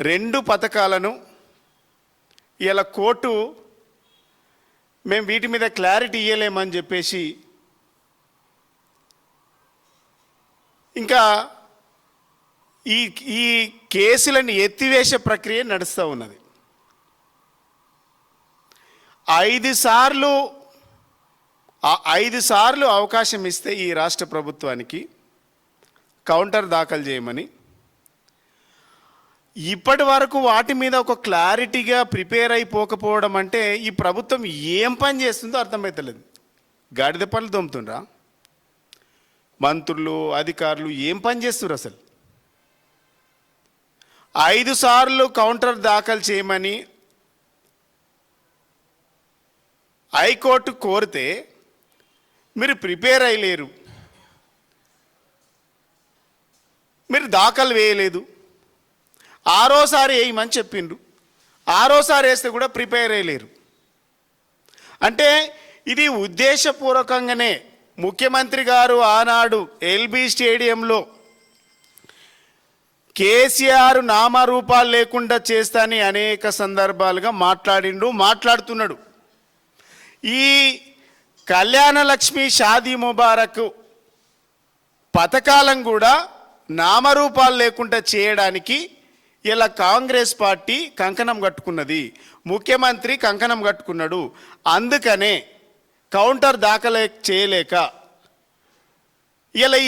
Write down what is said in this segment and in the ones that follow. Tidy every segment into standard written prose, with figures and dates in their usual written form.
2 పథకాలను ఇలా కోర్టు మేము వీటి మీద క్లారిటీ ఇవ్వలేమని చెప్పేసి ఇంకా ఈ కేసులను ఎత్తివేసే ప్రక్రియ నడుస్తూ ఉన్నది. 5 సార్లు అవకాశం ఇస్తే ఈ రాష్ట్ర ప్రభుత్వానికి కౌంటర్ దాఖలు చేయమని, ఇప్పటి వరకు వాటి మీద ఒక క్లారిటీగా ప్రిపేర్ అయిపోకపోవడం అంటే ఈ ప్రభుత్వం ఏం పని చేస్తుందో అర్థమవుతలేదు. గాడిద పనులు దొమ్ముతుండ్రా? మంత్రులు అధికారులు ఏం పని చేస్తున్నారు అసలు? 5 సార్లు కౌంటర్ దాఖలు చేయమని హైకోర్టు కోరితే మీరు ప్రిపేర్ అయ్యలేరు, మీరు దాఖలు వేయలేదు. 6సారి వేయమని చెప్పిండ్రు, 6సారి వేస్తే కూడా ప్రిపేర్ అయ్యలేరు. అంటే ఇది ఉద్దేశపూర్వకంగానే ముఖ్యమంత్రి గారు ఆనాడు ఎల్బీ స్టేడియంలో కేసీఆర్ నామరూపాలు లేకుండా చేస్తానని అనేక సందర్భాలుగా మాట్లాడుతున్నాడు. ఈ కళ్యాణ లక్ష్మి షాదీ ముబారక్ పథకాలను కూడా నామరూపాలు లేకుండా చేయడానికి ఇలా కాంగ్రెస్ పార్టీ కంకణం కట్టుకున్నది, ముఖ్యమంత్రి కంకణం కట్టుకున్నాడు. అందుకనే కౌంటర్ దాఖలు చేయలేక ఇలా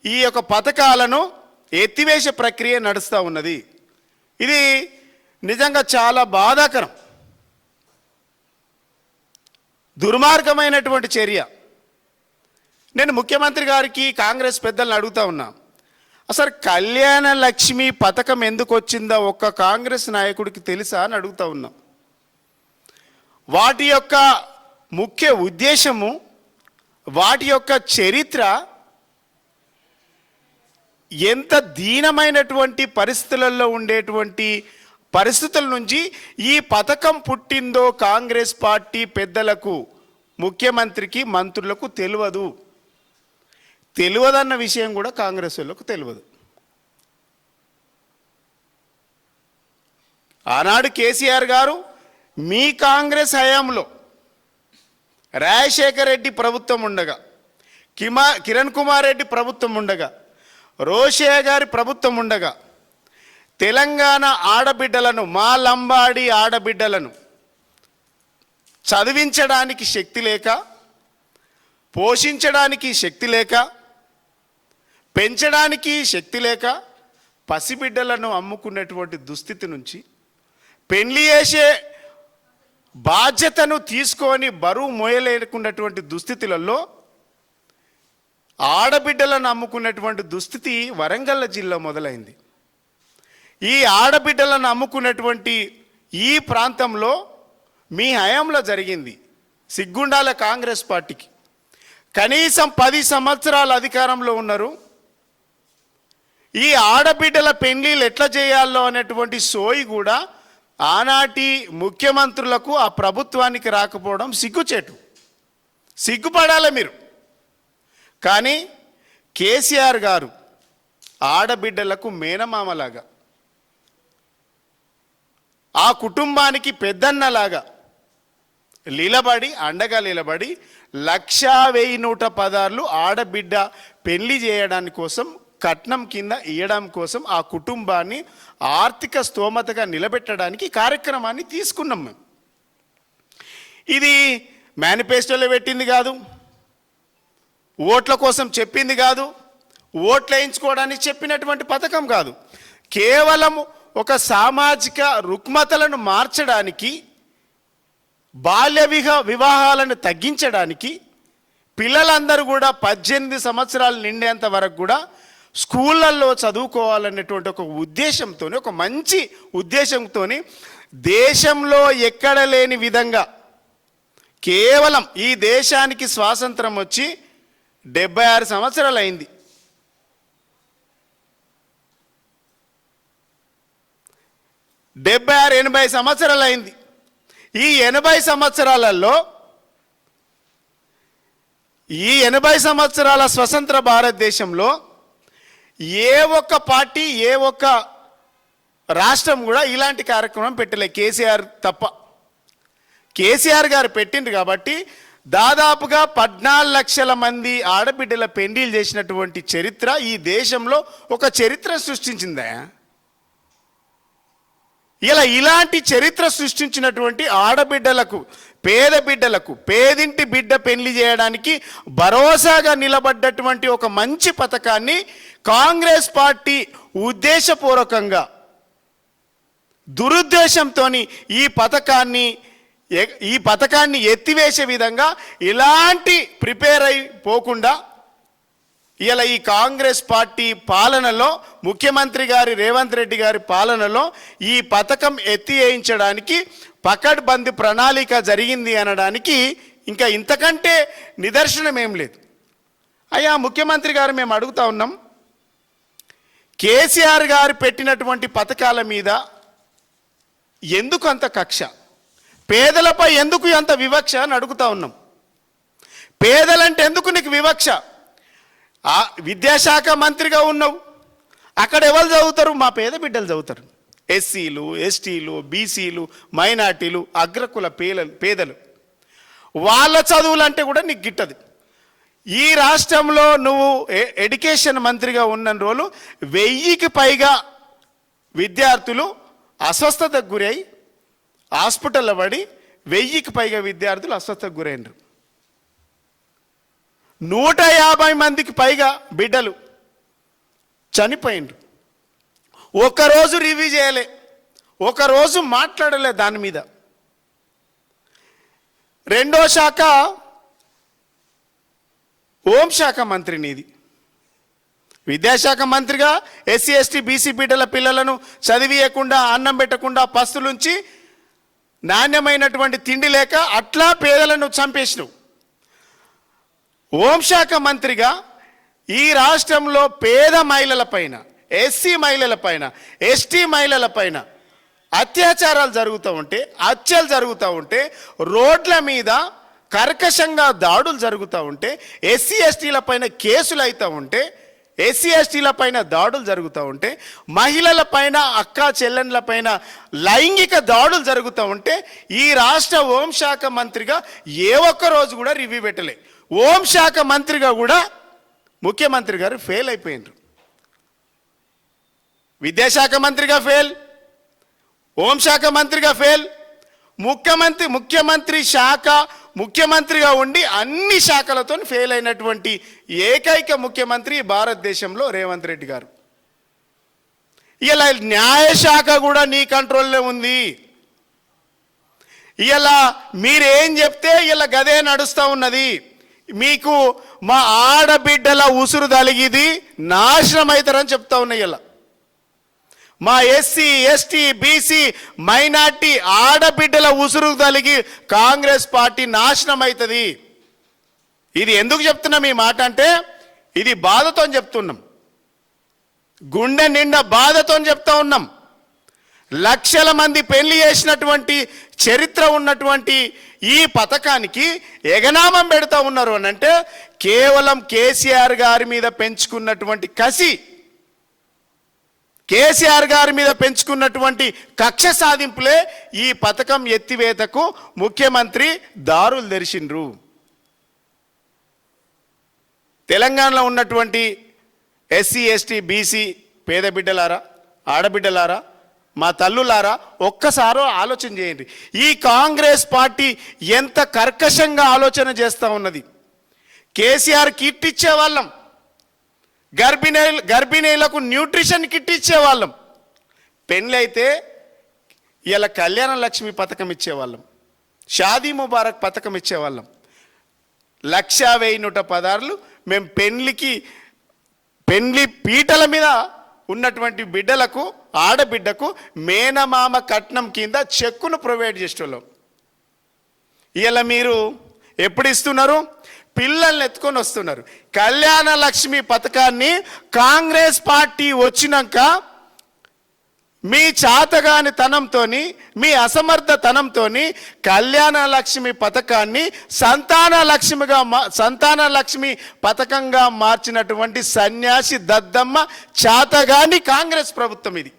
ఈ యొక్క పథకాలను ఎత్తివేసే ప్రక్రియ నడుస్తూ ఉన్నది. ఇది నిజంగా చాలా బాధాకరం, దుర్మార్గమైనటువంటి చర్య. నేను ముఖ్యమంత్రి గారికి కాంగ్రెస్ పెద్దలను అడుగుతా ఉన్నా, అసలు కళ్యాణ లక్ష్మి పథకం ఎందుకు వచ్చిందో ఒక్క కాంగ్రెస్ నాయకుడికి తెలుసా అని అడుగుతా ఉన్నాం. వాటి యొక్క ముఖ్య ఉద్దేశము, వాటి యొక్క చరిత్ర, ఎంత దీనమైనటువంటి పరిస్థితులలో ఉండేటువంటి పరిస్థితుల నుంచి ఈ పథకం పుట్టిందో కాంగ్రెస్ పార్టీ పెద్దలకు, ముఖ్యమంత్రికి, మంత్రులకు తెలియదన్న విషయం కూడా కాంగ్రెస్ వాళ్ళకు తెలియదు. ఆనాడు కేసీఆర్ గారు మీ కాంగ్రెస్ హయాంలో రాజశేఖర్ రెడ్డి ప్రభుత్వం ఉండగా, కిరణ్ కుమార్ రెడ్డి ప్రభుత్వం ఉండగా, రోషయ్య గారి ప్రభుత్వం ఉండగా తెలంగాణ ఆడబిడ్డలను, మా లంబాడి ఆడబిడ్డలను చదివించడానికి శక్తి లేక, పోషించడానికి శక్తి లేక, పెంచడానికి శక్తి లేక పసిబిడ్డలను అమ్ముకున్నటువంటి దుస్థితి నుంచి, పెళ్లి చేసే బాధ్యతను తీసుకొని బరువు మోయలేకున్నటువంటి దుస్థితులలో ఆడబిడ్డలను అమ్ముకున్నటువంటి దుస్థితి వరంగల్ జిల్లా మొదలైంది. ఈ ఆడబిడ్డలను అమ్ముకున్నటువంటి ఈ ప్రాంతంలో మీ హయాంలో జరిగింది. సిగ్గుండాల కాంగ్రెస్ పార్టీకి కనీసం 10 సంవత్సరాల అధికారంలో ఉన్నారు. ఈ ఆడబిడ్డల పెళ్లిళ్ళు ఎట్లా చేయాలో అనేటువంటి సోయి కూడా ఆనాటి ముఖ్యమంత్రులకు, ఆ ప్రభుత్వానికి రాకపోవడం సిగ్గుచేటు. సిగ్గుపడాలి మీరు. కానీ కేసీఆర్ గారు ఆడబిడ్డలకు మేనమామలాగా, ఆ కుటుంబానికి పెద్దన్నలాగా అండగా నిలబడి 1,1016 ఆడబిడ్డ పెళ్లి చేయడానికి కోసం, కట్నం కింద ఇవ్వడం కోసం, ఆ కుటుంబాన్ని ఆర్థిక స్తోమతగా నిలబెట్టడానికి కార్యక్రమాన్ని తీసుకున్నాం మేము. ఇది మేనిఫెస్టోలో పెట్టింది కాదు, ఓట్ల కోసం చెప్పింది కాదు, ఓట్లు వేయించుకోవడానికి చెప్పినటువంటి పథకం కాదు. కేవలం ఒక సామాజిక రుగ్మతలను మార్చడానికి, బాల్య వివాహాలను తగ్గించడానికి, పిల్లలందరూ కూడా 18 సంవత్సరాలు నిండేంత వరకు కూడా స్కూళ్ళల్లో చదువుకోవాలనేటువంటి ఒక ఉద్దేశంతో, ఒక మంచి ఉద్దేశంతో, దేశంలో ఎక్కడ లేని విధంగా కేవలం ఈ దేశానికి స్వాతంత్రం వచ్చి 76 సంవత్సరాలు అయింది. 76-80 సంవత్సరాలు అయింది. ఈ 80 సంవత్సరాలలో, ఈ 80 సంవత్సరాల స్వతంత్ర భారతదేశంలో ఏ ఒక్క పార్టీ, ఏ ఒక్క రాష్ట్రం కూడా ఇలాంటి కార్యక్రమం పెట్టలే, కేసీఆర్ తప్ప. కేసీఆర్ గారు పెట్టిండ్రు కాబట్టి దాదాపుగా 14 లక్షల మంది ఆడబిడ్డల పెండిలు చేసినటువంటి చరిత్ర ఈ దేశంలో ఒక చరిత్ర సృష్టించిందా? ఇలా ఇలాంటి చరిత్ర సృష్టించినటువంటి ఆడబిడ్డలకు, పేద బిడ్డలకు, పేదింటి బిడ్డ పెళ్లి చేయడానికి భరోసాగా నిలబడ్డటువంటి ఒక మంచి పథకాన్ని కాంగ్రెస్ పార్టీ ఉద్దేశపూర్వకంగా, దురుద్దేశంతో ఈ పథకాన్ని ఎత్తివేసే విధంగా ఇలాంటి ప్రిపేర్ అయిపోకుండా ఇలా ఈ కాంగ్రెస్ పార్టీ పాలనలో, ముఖ్యమంత్రి గారి రేవంత్ రెడ్డి గారి పాలనలో ఈ పథకం ఎత్తివేయించడానికి పకడ్బందీ ప్రణాళిక జరిగింది అనడానికి ఇంకా ఇంతకంటే నిదర్శనం ఏం లేదు. అయ్యా ముఖ్యమంత్రి గారు, మేము అడుగుతా ఉన్నాం, కేసీఆర్ గారు పెట్టినటువంటి పథకాల మీద ఎందుకు అంత కక్ష? పేదలపై ఎందుకు అంత వివక్ష అని అడుగుతా ఉన్నాం. పేదలంటే ఎందుకు నీకు వివక్ష? విద్యాశాఖ మంత్రిగా ఉన్నావు, అక్కడ ఎవరు చదువుతారు? మా పేద బిడ్డలు చదువుతారు. ఎస్సీలు, ఎస్టీలు, బీసీలు, మైనార్టీలు, అగ్రకుల పేదలు. వాళ్ళ చదువులంటే కూడా నీకు గిట్టదు. ఈ రాష్ట్రంలో నువ్వు ఎడ్యుకేషన్ మంత్రిగా ఉన్న రోజులు 1000కి పైగా విద్యార్థులు అస్వస్థతకు గురై హాస్పిటల్లో పడి 1000కి పైగా విద్యార్థులు అస్వస్థతకు గురైనరు. 150 మందికి పైగా బిడ్డలు చనిపోయినరు. ఒకరోజు రివ్యూ చేయలే, ఒకరోజు మాట్లాడలే దాని మీద. రెండో శాఖ హోంశాఖ మంత్రి నీది. విద్యాశాఖ మంత్రిగా ఎస్సీ, ఎస్టీ, బీసీ బిడ్డల పిల్లలను చదివియకుండా, అన్నం పెట్టకుండా, పస్తులుంచి నాణ్యమైనటువంటి తిండి లేక అట్లా పేదలను చంపేసినావు. హోంశాఖ మంత్రిగా ఈ రాష్ట్రంలో పేద మహిళల పైన, ఎస్సీ మహిళల పైన, ఎస్టీ మహిళల పైన అత్యాచారాలు జరుగుతూ ఉంటే, హత్యలు జరుగుతూ ఉంటే, రోడ్ల మీద కర్కశంగా దాడులు జరుగుతూ ఉంటే, ఎస్సీ ఎస్టీల పైన కేసులు అవుతూ ఉంటే, ఎస్సీ ఎస్టీల పైన దాడులు జరుగుతూ ఉంటే, మహిళల పైన, అక్క చెల్లెండ్ల పైన లైంగిక దాడులు జరుగుతూ ఉంటే, ఈ రాష్ట్ర హోంశాఖ మంత్రిగా ఏ ఒక్క రోజు కూడా రివ్యూ పెట్టలే. హోంశాఖ మంత్రిగా కూడా ముఖ్యమంత్రి గారు ఫెయిల్ అయిపోయినారు. విద్యాశాఖ మంత్రిగా ఫెయిల్, హోంశాఖ మంత్రిగా ఫెయిల్, ముఖ్యమంత్రి శాఖ ముఖ్యమంత్రిగా ఉండి అన్ని శాఖలతో ఫెయిల్ అయినటువంటి ఏకైక ముఖ్యమంత్రి భారతదేశంలో రేవంత్ రెడ్డి గారు. ఇలా న్యాయశాఖ కూడా నీ కంట్రోల్లో ఉంది. ఇలా మీరేం చెప్తే ఇలా గదే నడుస్తూ ఉన్నది. మీకు మా ఆడబిడ్డల ఉసురు తలిగిది నాశనం అవుతారని చెప్తా ఉన్నాయి. ఇలా మా ఎస్సీ, ఎస్టీ, బీసీ, మైనార్టీ ఆడబిడ్డల ఉసురు తలిగి కాంగ్రెస్ పార్టీ నాశనం అవుతుంది. ఇది ఎందుకు చెప్తున్నాం ఈ మాట అంటే, ఇది బాధతో చెప్తున్నాం, గుండె నిండా బాధతో చెప్తా ఉన్నాం. లక్షల మంది పెళ్లి చేసినటువంటి చరిత్ర ఉన్నటువంటి ఈ పథకానికి ఎగనామం పెడతా ఉన్నారు అని అంటే కేవలం కేసీఆర్ గారి మీద పెంచుకున్నటువంటి కసి, కేసీఆర్ గారి మీద పెంచుకున్నటువంటి కక్ష సాధింపులే ఈ పథకం ఎత్తివేతకు ముఖ్యమంత్రి దారులు తెరిచిండ్రు. తెలంగాణలో ఉన్నటువంటి ఎస్సీ, ఎస్టీ, బీసీ పేద బిడ్డలారా, ఆడబిడ్డలారా, మా తల్లులారా, ఒక్కసారో ఆలోచన చేయండి. ఈ కాంగ్రెస్ పార్టీ ఎంత కర్కశంగా ఆలోచన చేస్తూ ఉన్నది. కేసీఆర్ కిట్ ఇచ్చేవాళ్ళం, గర్భిణీలకు న్యూట్రిషన్ కిట్ ఇచ్చేవాళ్ళం, పెళ్ళైతే ఇలా కళ్యాణ లక్ష్మి పథకం ఇచ్చేవాళ్ళం, షాదీ ముబారక్ పథకం ఇచ్చేవాళ్ళం. 1,1016 మేము పెళ్లి పీటల మీద ఉన్నటువంటి బిడ్డలకు, ఆడబిడ్డకు మేనమామ కట్నం కింద చెక్కును ప్రొవైడ్ చేసేవాళ్ళం. ఇలా మీరు ఎప్పుడు ఇస్తున్నారు? పిల్లల్ని ఎత్తుకొని వస్తున్నారు. కళ్యాణ లక్ష్మి పథకాన్ని కాంగ్రెస్ పార్టీ వచ్చినాక మీ చాతగాని తనంతో, మీ అసమర్థ తనంతో కళ్యాణ లక్ష్మి పథకాన్ని సంతాన లక్ష్మి పథకంగా మార్చినటువంటి సన్యాసి దద్దమ్మ చాతగాని కాంగ్రెస్ ప్రభుత్వం ఇది.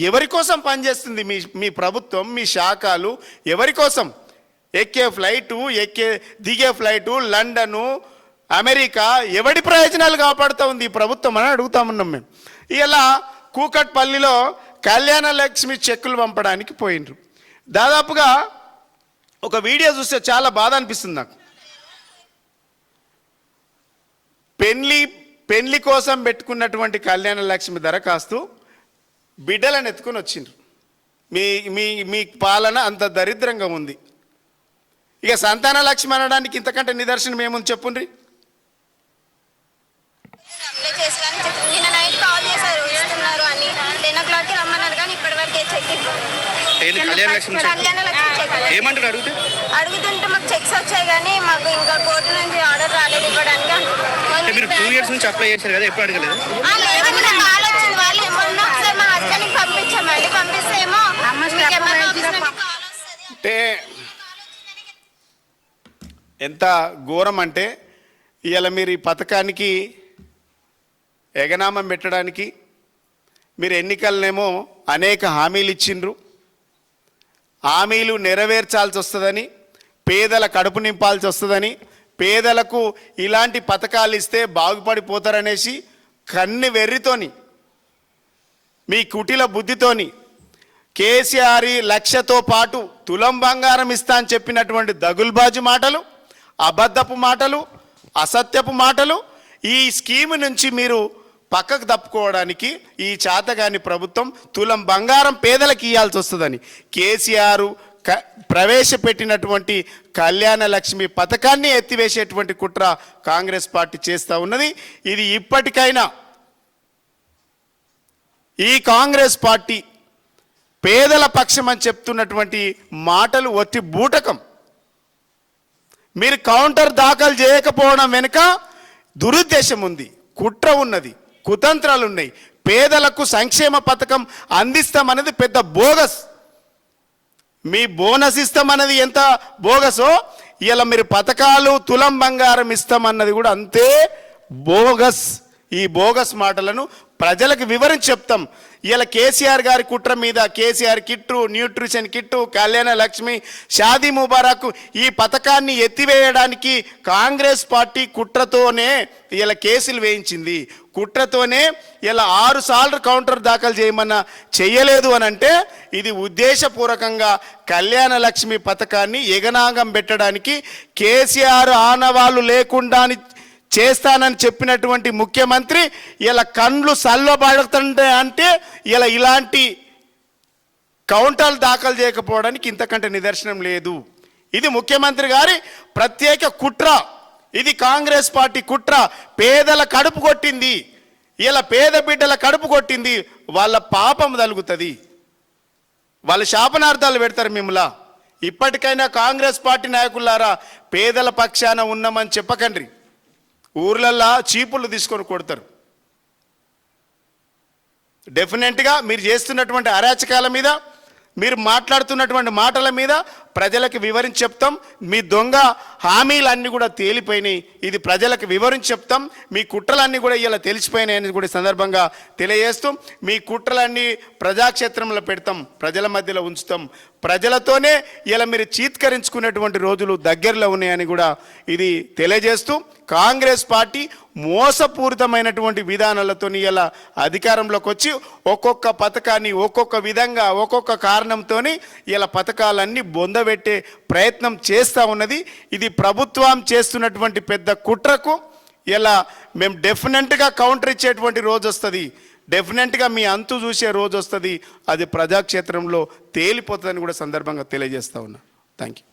ఎవరి కోసం పనిచేస్తుంది మీ ప్రభుత్వం, మీ శాఖలు ఎవరి కోసం? ఎక్కే ఫ్లైటు, దిగే ఫ్లైటు, లండను, అమెరికా, ఎవడి ప్రయోజనాలు కాపాడుతూ ఉంది ఈ ప్రభుత్వం అని అడుగుతామన్నాం మేము. ఇలా కూకట్పల్లిలో కళ్యాణ లక్ష్మి చెక్కులు పంపడానికి పోయినరు. దాదాపుగా ఒక వీడియో చూస్తే చాలా బాధ అనిపిస్తుంది నాకు. పెళ్లి కోసం పెట్టుకున్నటువంటి కళ్యాణ లక్ష్మి దరఖాస్తు బిడ్డలను ఎత్తుకొని వచ్చిండ్రు. మీ మీ మీ పాలన అంత దరిద్రంగా ఉంది. ఇక సంతాన లక్ష్మి అనడానికి ఇంతకంటే నిదర్శనం ఏముంది చెప్పుండ్రి. అడుగుతుంటే మాకు చెక్స్ వచ్చాయి కానీ మాకు ఇంకా కోర్టు నుంచి ఆర్డర్ రాలేదు ఇవ్వడానికి. మీరు 2 years నుంచి అప్లై చేశారు కదా, ఎప్పుడు అడగలేదు? కాల్ వచ్చింది, వాళ్ళు ఏమన్నా ఒకసారి మా హస్బెండ్కి పంపించామండి. పంపిస్తే ఏమో అంటే ఎంత ఘోరం అంటే, ఇవాళ మీరు ఈ పథకానికి ఎగనామం పెట్టడానికి మీరు ఎన్నికలనేమో అనేక హామీలు ఇచ్చిండ్రు. హామీలు నెరవేర్చాల్సి వస్తుందని, పేదల కడుపు నింపాల్సి వస్తుందని, పేదలకు ఇలాంటి పథకాలు ఇస్తే బాగుపడిపోతారనేసి కన్ని వెర్రితోని, మీ కుటిల బుద్ధితోని కేసీఆర్ లక్షతో పాటు తులం బంగారం ఇస్తా అని చెప్పినటువంటి దగుల్బాజు మాటలు, అబద్ధపు మాటలు, అసత్యపు మాటలు, ఈ స్కీమ్ నుంచి మీరు పక్కకు తప్పుకోవడానికి ఈ చాతగాని ప్రభుత్వం తులం బంగారం పేదలకు ఇవ్వాల్సి వస్తుందని కేసీఆర్ ప్రవేశపెట్టినటువంటి కళ్యాణ లక్ష్మి పథకాన్ని ఎత్తివేసేటువంటి కుట్ర కాంగ్రెస్ పార్టీ చేస్తూ ఉన్నది. ఇది ఇప్పటికైనా ఈ కాంగ్రెస్ పార్టీ పేదల పక్షం అని చెప్తున్నటువంటి మాటలు ఒట్టి బూటకం. మీరు కౌంటర్ దాఖలు చేయకపోవడం వెనుక దురుద్దేశం ఉంది, కుట్ర ఉన్నది, కుతంత్రాలు ఉన్నాయి. పేదలకు సంక్షేమ పథకం అందిస్తామన్నది పెద్ద బోగస్. మీ బోనస్ ఇస్తామన్నది ఎంత బోగసో, ఇలా మీరు పథకాలు తులం బంగారం ఇస్తామన్నది కూడా అంతే బోగస్. ఈ బోగస్ మాటలను ప్రజలకు వివరించి చెప్తాం. ఇలా కేసీఆర్ గారి కుట్ర మీద KCR kit, nutrition kit, Kalyana Lakshmi, Shaadi Mubarak ఈ పథకాన్ని ఎత్తివేయడానికి కాంగ్రెస్ పార్టీ కుట్రతోనే ఇలా కేసులు వేయించింది. కుట్రతోనే ఇలా 6 సార్లు కౌంటర్ దాఖలు చేయమన్నా చెయ్యలేదు అని అంటే ఇది ఉద్దేశపూర్వకంగా కళ్యాణ లక్ష్మి పథకాన్ని ఎగనాగం పెట్టడానికి కేసీఆర్ ఆనవాళ్ళు లేకుండా చేస్తానని చెప్పినటువంటి ముఖ్యమంత్రి ఇలా కండ్లు సల్లబడుతుంటే అంటే ఇలా ఇలాంటి కౌంటర్లు దాఖలు చేయకపోవడానికి ఇంతకంటే నిదర్శనం లేదు. ఇది ముఖ్యమంత్రి గారి ప్రత్యేక కుట్ర. ఇది కాంగ్రెస్ పార్టీ కుట్ర. పేదల కడుపు కొట్టింది, ఇలా పేద బిడ్డల కడుపు కొట్టింది. వాళ్ళ పాపం తలుగుతుంది, వాళ్ళ శాపనార్థాలు పెడతారు మిమ్మల్ని. ఇప్పటికైనా కాంగ్రెస్ పార్టీ నాయకులారా, పేదల పక్షాన ఉన్నామని చెప్పకండి. ఊర్లల్లో చీపులు తీసుకొని కొడతారు. డెఫినెట్గా మీరు చేస్తున్నటువంటి అరాచకాల మీద, మీరు మాట్లాడుతున్నటువంటి మాటల మీద ప్రజలకు వివరించి చెప్తాం. మీ దొంగ హామీలన్నీ కూడా తేలిపోయినాయి, ఇది ప్రజలకు వివరించి చెప్తాం. మీ కుట్రలన్నీ కూడా ఇలా తెలిసిపోయినాయని కూడా సందర్భంగా తెలియజేస్తూ మీ కుట్రలన్నీ ప్రజాక్షేత్రంలో పెడతాం, ప్రజల మధ్యలో ఉంచుతాం. ప్రజలతోనే ఇలా మీరు చీత్కరించుకునేటువంటి రోజులు దగ్గరలో ఉన్నాయని కూడా ఇది తెలియజేస్తూ కాంగ్రెస్ పార్టీ మోసపూరితమైనటువంటి విధానాలతో ఇలా అధికారంలోకి వచ్చి ఒక్కొక్క పథకాన్ని ఒక్కొక్క విధంగా ఒక్కొక్క కారణంతో ఇలా పథకాలన్నీ బొందబెట్టే ప్రయత్నం చేస్తూ ఉన్నది. ఇది ప్రభుత్వం చేస్తున్నటువంటి పెద్ద కుట్రకు ఇలా మేము డెఫినెట్గా కౌంటర్ ఇచ్చేటువంటి రోజు వస్తుంది. డెఫినెట్గా మీ అంతు చూసే రోజు వస్తుంది. అది ప్రజాక్షేత్రంలో తేలిపోతుందని కూడా సందర్భంగా తెలియజేస్తా ఉన్నా. Thank you.